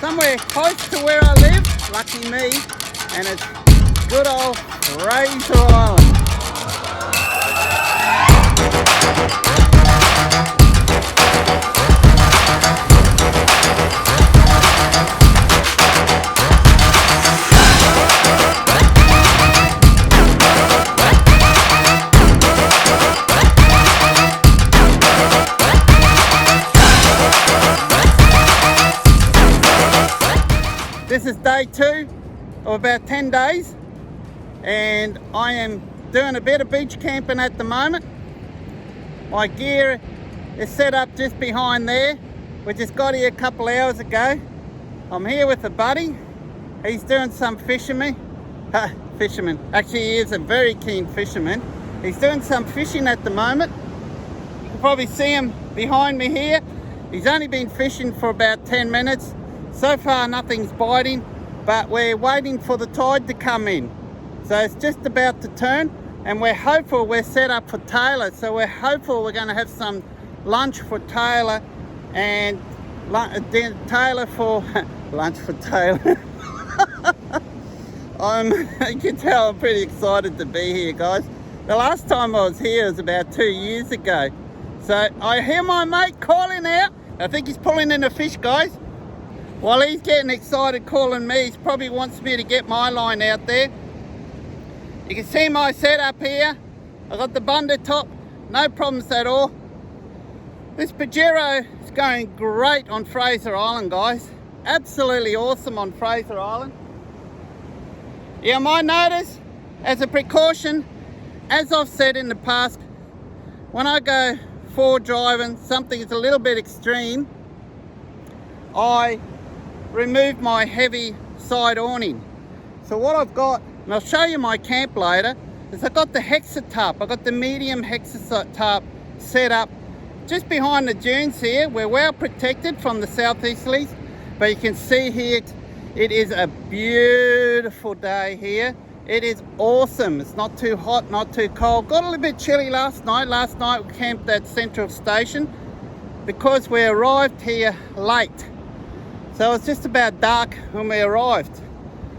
somewhere close to where I live, lucky me, and it's good old Fraser Island. This is day 2 of about 10 days, and I am doing a bit of beach camping at the moment. My gear is set up just behind there. We just got here a couple hours ago. I'm here with a buddy. He's doing some fisherman. Actually, he is a very keen fisherman. He's doing some fishing at the moment. You can probably see him behind me here. He's only been fishing for about 10 minutes. So far nothing's biting, but we're waiting for the tide to come in. So it's just about to turn, and we're hopeful. We're set up for Tailor, so we're hopeful we're going to have some lunch for Tailor, and Tailor for lunch for Tailor. You can tell I'm pretty excited to be here, guys. The last time I was here was about 2 years ago. So I hear my mate calling out. I think he's pulling in a fish, guys. While he's getting excited calling me, he probably wants me to get my line out there. You can see my setup here. I got the bunda top, no problems at all. This Pajero is going great on Fraser Island, guys. Absolutely awesome on Fraser Island. You might notice, as a precaution, as I've said in the past, when I go forward driving, something is a little bit extreme, I remove my heavy side awning. So what I've got, and I'll show you my camp later, is I've got the hexa tarp. I've got the medium hexa tarp set up just behind the dunes here. We're well protected from the southeasterlies, but you can see here, it is a beautiful day here. It is awesome. It's not too hot, not too cold. Got a little bit chilly last night. Last night we camped at Central Station because we arrived here late. So it was just about dark when we arrived,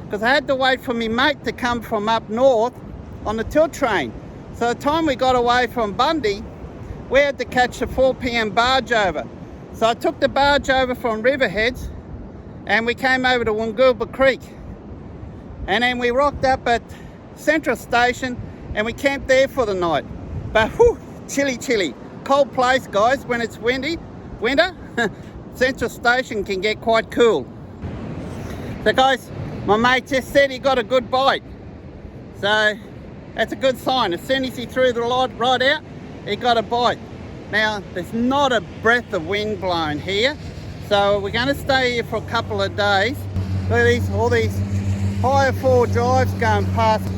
because I had to wait for my mate to come from up north on the tilt train. So the time we got away from Bundy, we had to catch a 4 p.m. barge over. So I took the barge over from Riverheads and we came over to Woongoolba Creek. And then we rocked up at Central Station and we camped there for the night. But whew, chilly. Cold place, guys, when it's winter. Central Station can get quite cool. So guys, my mate just said he got a good bite. So that's a good sign. As soon as he threw the rod out, he got a bite. Now, there's not a breath of wind blowing here. So we're going to stay here for a couple of days. Look at all these higher forward drives going past.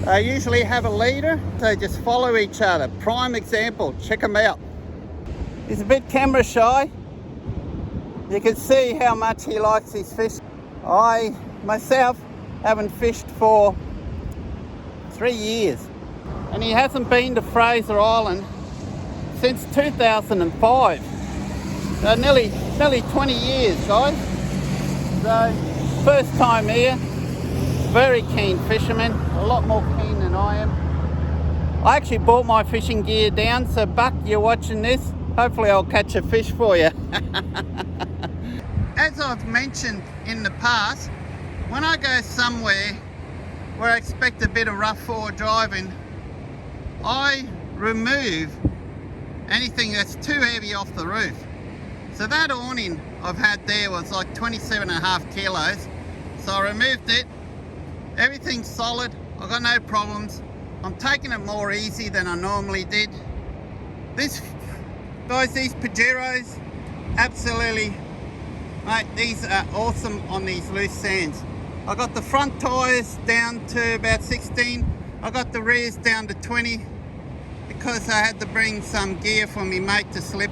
They usually have a leader. They just follow each other. Prime example, check them out. He's a bit camera shy. You can see how much he likes his fish. I, myself, haven't fished for 3 years. And he hasn't been to Fraser Island since 2005. So nearly 20 years, guys. So, first time here. Very keen fisherman, a lot more keen than I am. I actually brought my fishing gear down, so Buck, you're watching this. Hopefully I'll catch a fish for you. As I've mentioned in the past, when I go somewhere where I expect a bit of rough forward driving, I remove anything that's too heavy off the roof. So that awning I've had there was like 27.5 kilos. So I removed it. Everything's solid. I've got no problems. I'm taking it more easy than I normally did. Guys, these Pajeros, absolutely, mate, these are awesome on these loose sands. I got the front tyres down to about 16. I got the rears down to 20 because I had to bring some gear for me mate to sleep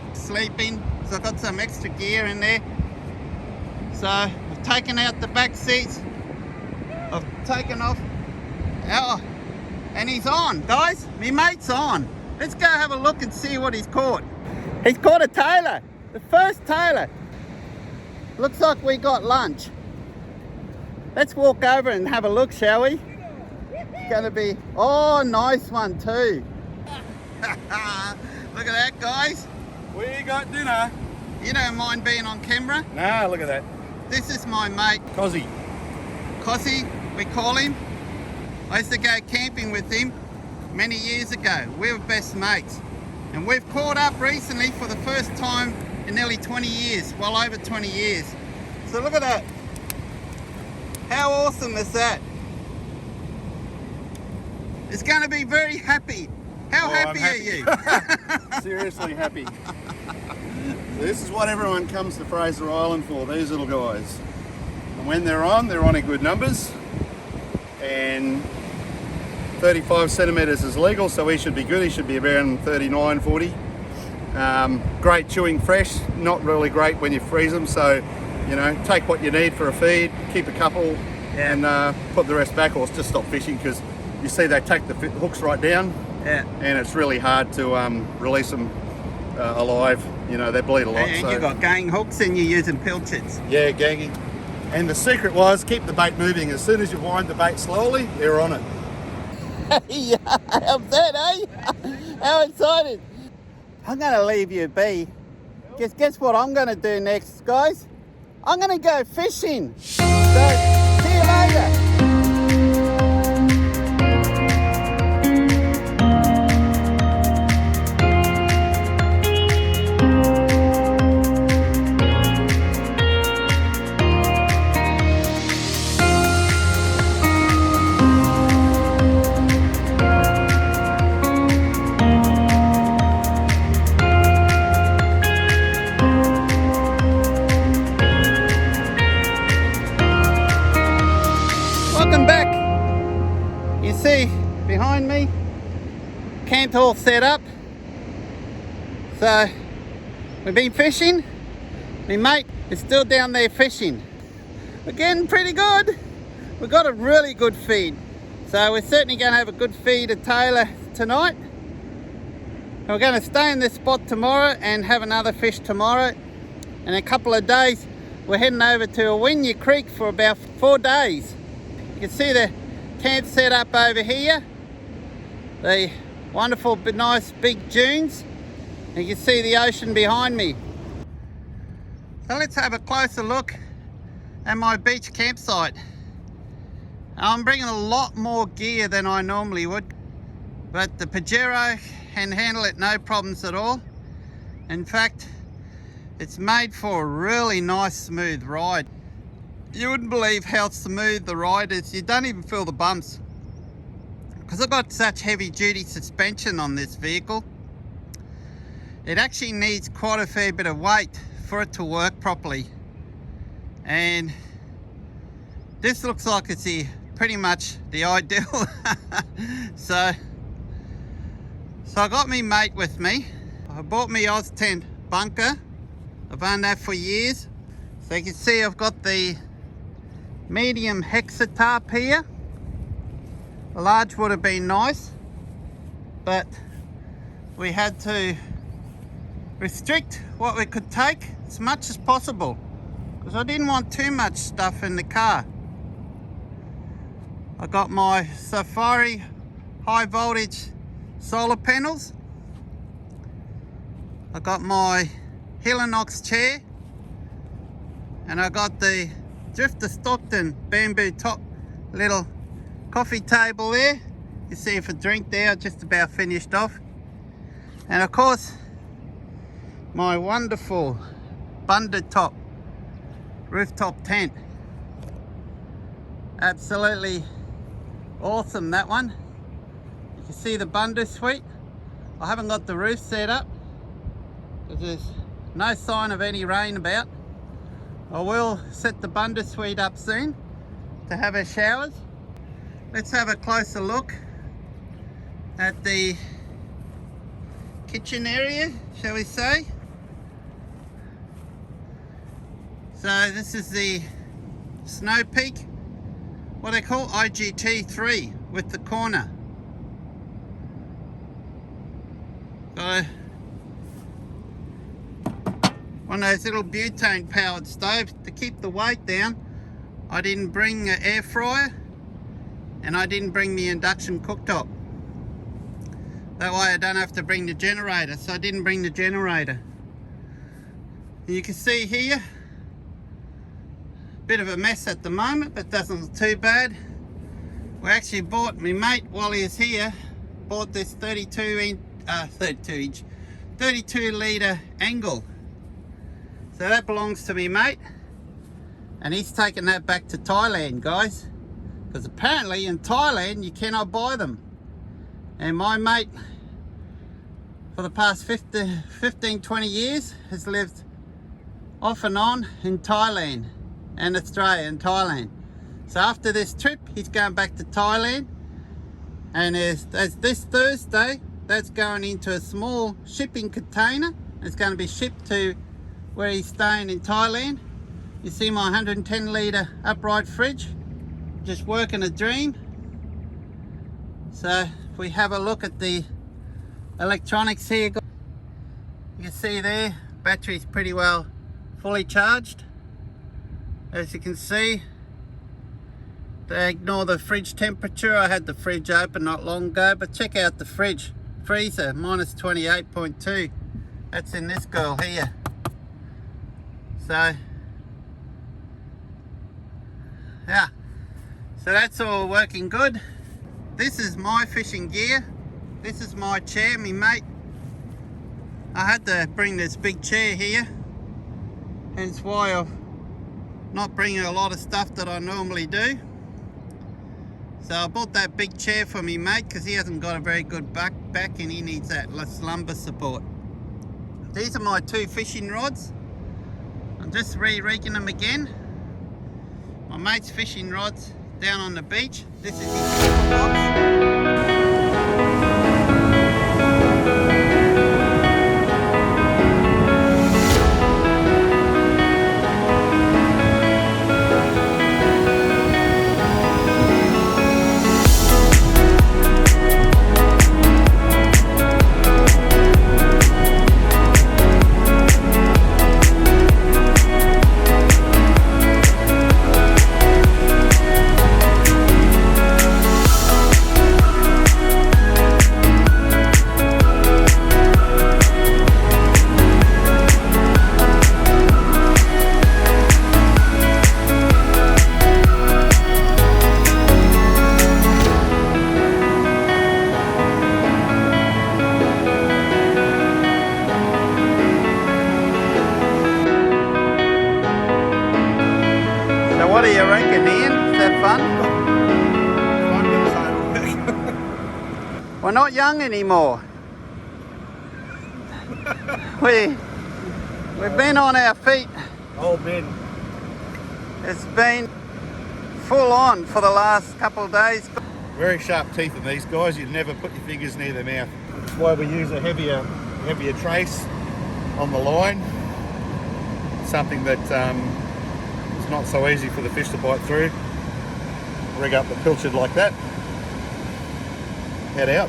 in. So I got some extra gear in there. So I've taken out the back seats. I've taken off. Oh, and he's on, guys. My mate's on. Let's go have a look and see what he's caught. He's caught a Tailor, the first Tailor. Looks like we got lunch. Let's walk over and have a look, shall we? It's gonna be, oh, nice one too. Look at that, guys. We got dinner. You don't mind being on camera? Nah, look at that. This is my mate, Cozzy. Cozzy, we call him. I used to go camping with him many years ago. We were best mates. And we've caught up recently for the first time in nearly 20 years, well over 20 years. So look at that. How awesome is that? It's going to be very happy. How happy are you? Seriously happy. This is what everyone comes to Fraser Island for, these little guys. And when they're on in good numbers. And 35 centimetres is legal, so he should be good. He should be around 39, 40. Great chewing fresh, not really great when you freeze them. So, you know, take what you need for a feed, keep a couple, and put the rest back, or just stop fishing, because you see they take the hooks right down, and it's really hard to release them alive. You know, they bleed a lot. And so. you've got gang hooks and you're using pilchards. Yeah, ganging. And the secret was keep the bait moving. As soon as you wind the bait slowly, they're on it. Yeah, how's that, eh? How excited. I'm going to leave you be. Guess what I'm going to do next, guys? I'm going to go fishing. So, see you later. Welcome back. You see behind me, camp all set up. So we've been fishing. My mate is still down there fishing. We're getting pretty good. We've got a really good feed. So we're certainly going to have a good feed at Tailor tonight. And we're going to stay in this spot tomorrow and have another fish tomorrow. In a couple of days, we're heading over to Awinya Creek for about 4 days. You can see the camp set up over here. The wonderful, but nice big dunes. And you can see the ocean behind me. So let's have a closer look at my beach campsite. I'm bringing a lot more gear than I normally would, but the Pajero can handle it no problems at all. In fact, it's made for a really nice smooth ride. You wouldn't believe how smooth the ride is. You don't even feel the bumps. Because I've got such heavy duty suspension on this vehicle, it actually needs quite a fair bit of weight for it to work properly. And this looks like it's pretty much the ideal. So I got me mate with me. I bought me Oz tent bunker. I've owned that for years. So you can see I've got the medium hexa tarp here. A large would have been nice, but we had to restrict what we could take as much as possible, because I didn't want too much stuff in the car. I got my Safari high voltage solar panels. I got my Helinox chair, and I got the Drifter Stockton bamboo top little coffee table there. You see for drink there, just about finished off. And of course, my wonderful bundle top rooftop tent. Absolutely awesome, that one. You can see the bundle suite. I haven't got the roof set up because there's no sign of any rain about. I will set the bundle suite up soon to have our showers. Let's have a closer look at the kitchen area, shall we say. So this is the Snow Peak, what they call IGT3 with the corner. So one of those little butane powered stoves to keep the weight down. I didn't bring an air fryer and I didn't bring the induction cooktop. That way I don't have to bring the generator, so I didn't bring the generator. You can see here, bit of a mess at the moment, but doesn't look too bad. We actually bought, my mate while he was here, bought this 32 litre angle. So that belongs to me mate, and he's taking that back to Thailand, guys, because apparently in Thailand you cannot buy them. And my mate for the past 15-20 years has lived off and on in Thailand and Australia and Thailand. So after this trip he's going back to Thailand, and as this Thursday that's going into a small shipping container. It's going to be shipped to where he's staying in Thailand. You see my 110 litre upright fridge, just working a dream. So if we have a look at the electronics here, you can see there battery's pretty well fully charged. As you can see, to ignore the fridge temperature, I had the fridge open not long ago, but check out the fridge. Freezer minus 28.2. That's in this girl here. So yeah, so that's all working good. This is my fishing gear. This is my chair, me mate. I had to bring this big chair here, hence why I've not bringing a lot of stuff that I normally do. So I bought that big chair for me mate because he hasn't got a very good back and he needs that less lumbar support. These are my two fishing rods. I'm just re-rigging them again. My mate's fishing rods down on the beach. This is his tackle box. What do you reckon, Ian? Is that fun? We're not young anymore. We've been on our feet. Old men. It's been full on for the last couple of days. Very sharp teeth in these guys. You never put your fingers near their mouth. That's why we use a heavier trace on the line. Something that it's not so easy for the fish to bite through. Rig up the pilchard like that. Head out.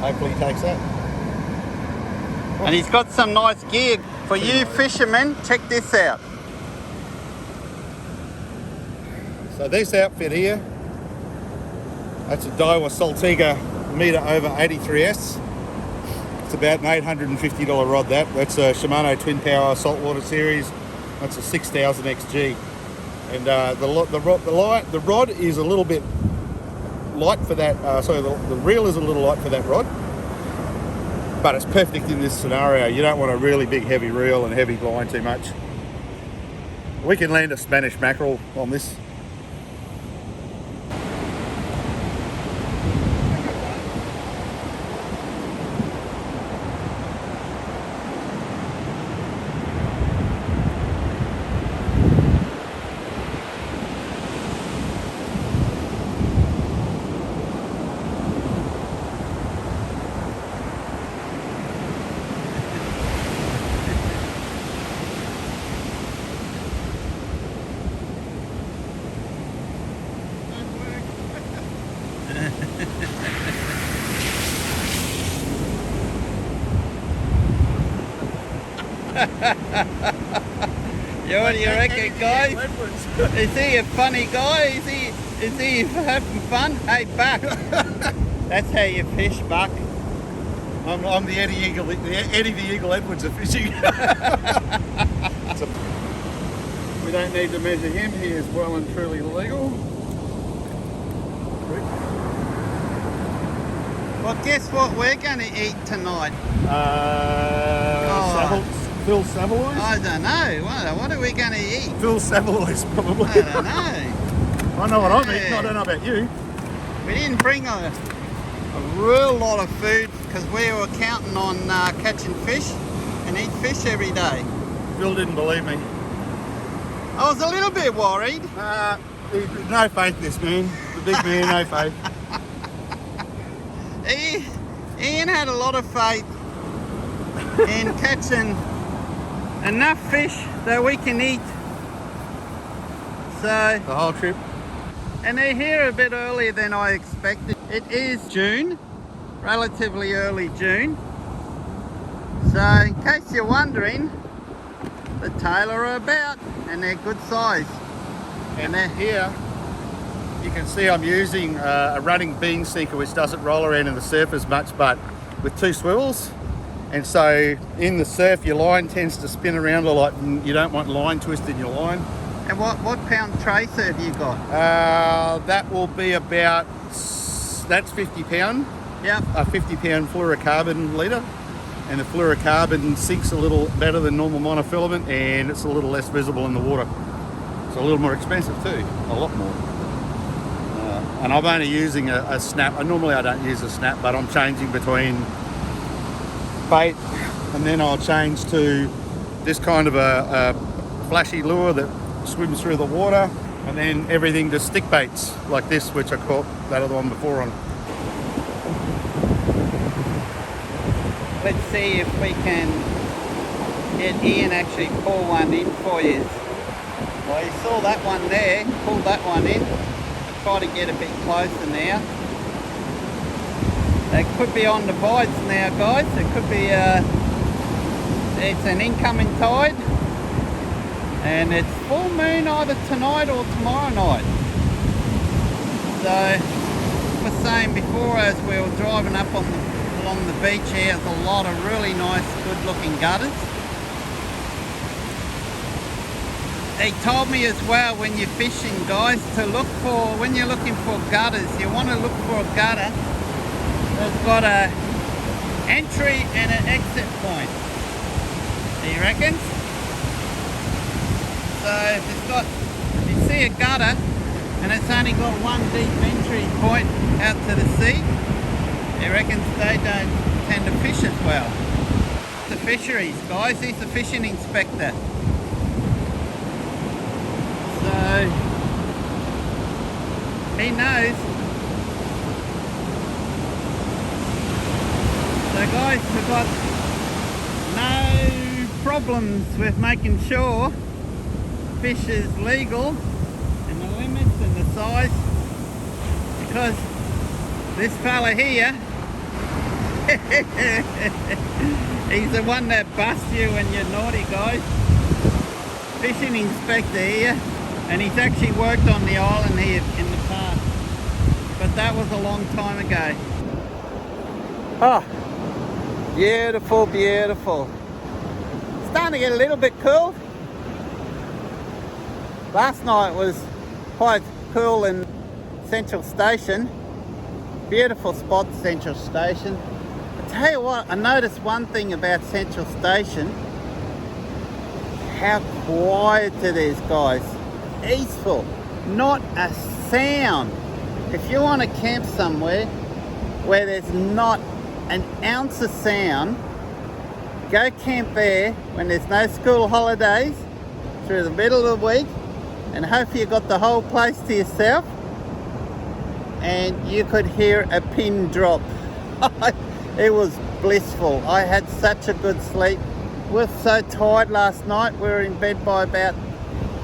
Hopefully he takes that. And he's got some nice gear. For you fishermen, check this out. So this outfit here, that's a Daiwa Saltiga meter over 83S. It's about an $850 rod that. That's a Shimano Twin Power Saltwater Series. That's a 6000 XG, and the rod is a little bit light for that. The reel is a little light for that rod, but it's perfect in this scenario. You don't want a really big heavy reel and heavy line too much. We can land a Spanish mackerel on this. Yeah, what do you reckon, guys? Is he a funny guy? Is he having fun? Hey, Buck. That's how you fish, Buck. I'm the Eddie the Eagle Edwards of fishing. We don't need to measure him. He is well and truly legal. Well, guess what we're going to eat tonight? Phil Savoy's? I don't know. What are we going to eat? Phil Savoy's, probably. I don't know. I know what I'm eating. I don't know about you. We didn't bring a real lot of food because we were counting on catching fish and eat fish every day. Phil didn't believe me. I was a little bit worried. No faith, this man. The big man, no faith. Ian had a lot of faith in catching enough fish that we can eat. So The whole trip. and they're here a bit earlier than I expected. It is June, relatively early June. So in case you're wondering, the Tailor are about and they're good size. And then here, you can see I'm using a running bean sinker which doesn't roll around in the surf as much, but with 2 swivels. And so in the surf, your line tends to spin around a lot and you don't want line twist in your line. And what pound tracer have you got? That will be about, that's 50 pound. Yep. A 50 pound fluorocarbon leader. And the fluorocarbon sinks a little better than normal monofilament and it's a little less visible in the water. It's a little more expensive too, a lot more. And I'm only using a snap. Normally I don't use a snap, but I'm changing between bait and then I'll change to this kind of a flashy lure that swims through the water, and then everything to stick baits like this, which I caught that other one before on. Let's see if we can get Ian actually pull one in for you. Well, you saw that one there, pulled that one in. I'll try to get a bit closer now. They could be on the bites now, guys. It could be, it's an incoming tide. And it's full moon either tonight or tomorrow night. So, I was saying before as we were driving up along the beach here, there's a lot of really nice, good looking gutters. They told me as well when you're fishing, guys, to look for, when you're looking for gutters, you want to look for a gutter that's got a entry and an exit point. Do you reckon? So if you see a gutter and it's only got one deep entry point out to the sea, he reckons they don't tend to fish it well. The fisheries, guys, he's the fishing inspector. So he knows. So guys, we've got no problems with making sure fish is legal and the limits and the size, because this fella here he's the one that busts you when you're naughty, guys. Fishing inspector here, and he's actually worked on the island here in the past, but that was a long time ago. Oh, beautiful, beautiful. Starting to get a little bit cool. Last night was quite cool in Central Station. Beautiful spot, Central Station. I tell you what, I noticed one thing about Central Station. How quiet it is, guys. Peaceful. Not a sound. If you want to camp somewhere where there's not an ounce of sound, go camp there when there's no school holidays through the middle of the week, and hopefully you've got the whole place to yourself and you could hear a pin drop. It was blissful. I had such a good sleep. We were so tired last night. We were in bed by about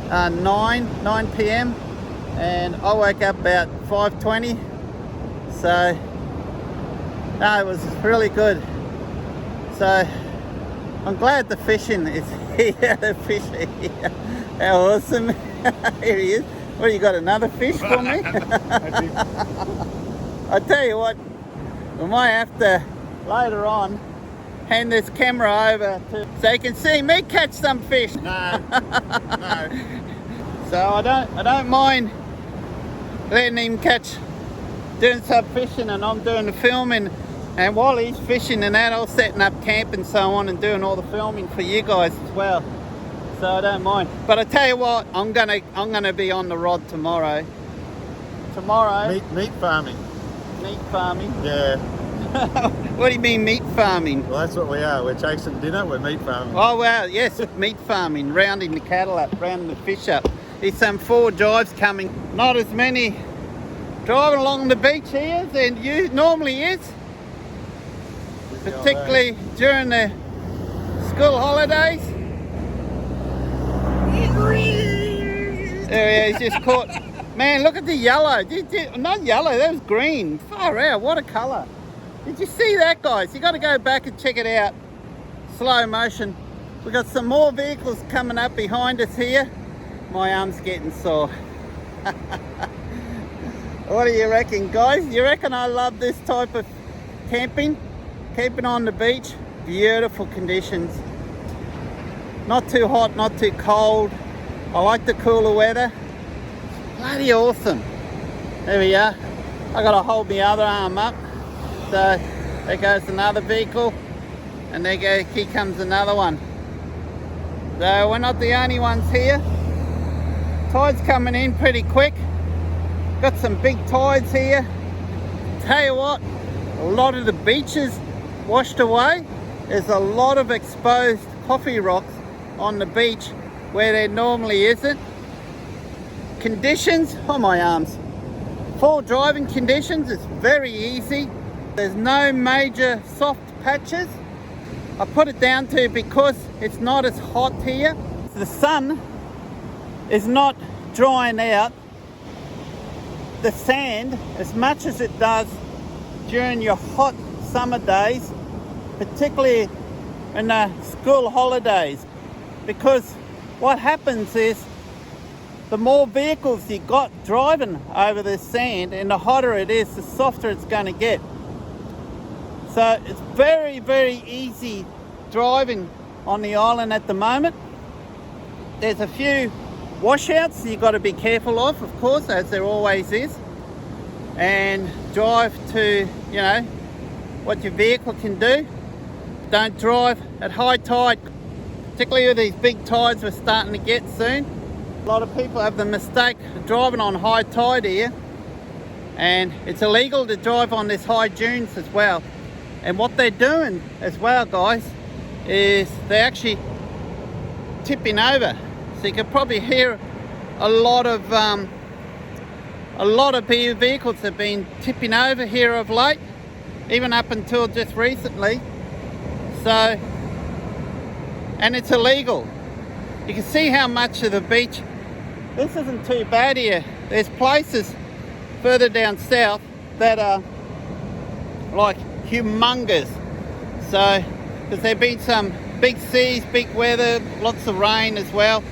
9 p.m. and I woke up about 5:20. So no, it was really good. So I'm glad the fishing is here. The fish are here. How awesome. Here he is. What, you got another fish for me? I tell you what, we might have to later on hand this camera over so you can see me catch some fish. No. So I don't mind letting him catch, doing some fishing, and I'm doing the filming. And while he's fishing and that, I'm setting up camp and so on and doing all the filming for you guys as well. So I don't mind. But I tell you what, I'm gonna be on the rod tomorrow. Meat farming. Meat farming. Yeah. What do you mean meat farming? Well, that's what we are. We're chasing dinner. We're meat farming. Oh wow, yes, meat farming, rounding the cattle up, rounding the fish up. There's some 4 drives coming. Not as many driving along the beach here than you normally is. Particularly during the school holidays. There he is, just caught. Man, look at the yellow. Not yellow, that was green. Far out, what a colour. Did you see that, guys? You got to go back and check it out. Slow motion. We got some more vehicles coming up behind us here. My arm's getting sore. What do you reckon, guys? You reckon I love this type of camping? Camping on the beach, beautiful conditions. Not too hot, not too cold. I like the cooler weather. Bloody awesome. There we are. I gotta hold my other arm up. So there goes another vehicle, and here comes another one. So we're not the only ones here. Tide's coming in pretty quick. Got some big tides here. Tell you what, a lot of the beaches washed away. There's a lot of exposed coffee rocks on the beach where there normally isn't. Conditions, oh my arms. For driving conditions, it's very easy. There's no major soft patches. I put it down to because it's not as hot here. The sun is not drying out the sand as much as it does during your hot summer days, particularly in the school holidays, because what happens is the more vehicles you got driving over the sand and the hotter it is, the softer it's going to get. So it's very, very easy driving on the island at the moment. There's a few washouts you've got to be careful of course, as there always is, and drive to, you know, what your vehicle can do. Don't drive at high tide, particularly with these big tides we're starting to get soon. A lot of people have the mistake of driving on high tide here, and it's illegal to drive on this high dunes as well. And what they're doing as well, guys, is they're actually tipping over. So you can probably hear a lot of vehicles have been tipping over here of late, even up until just recently. So, and it's illegal. You can see how much of the beach, this isn't too bad here. There's places further down south that are like humongous. So, because there've been some big seas, big weather, lots of rain as well.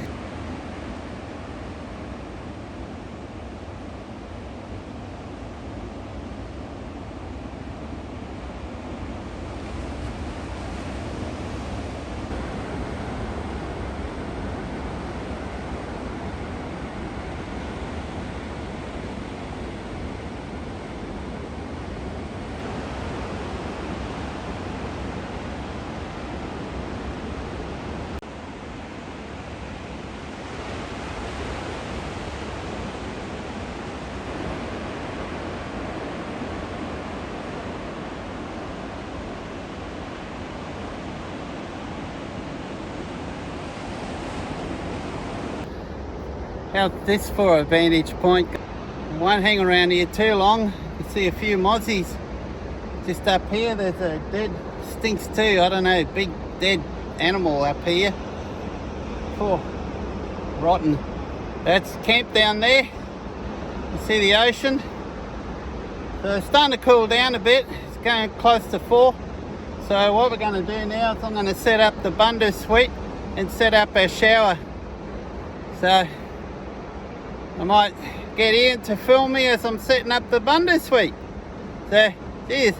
How's this for a vantage point? Won't hang around here too long. You can see a few mozzies just up here. There's a dead, stinks too, I don't know, big dead animal up here. Oh, rotten. That's camp down there. You see the ocean. So it's starting to cool down a bit. It's going close to 4. So So what we're going to do now is I'm going to set up the bundle suite and set up our shower. So I might get Ian to film me as I'm setting up the bundle suite. So, cheers.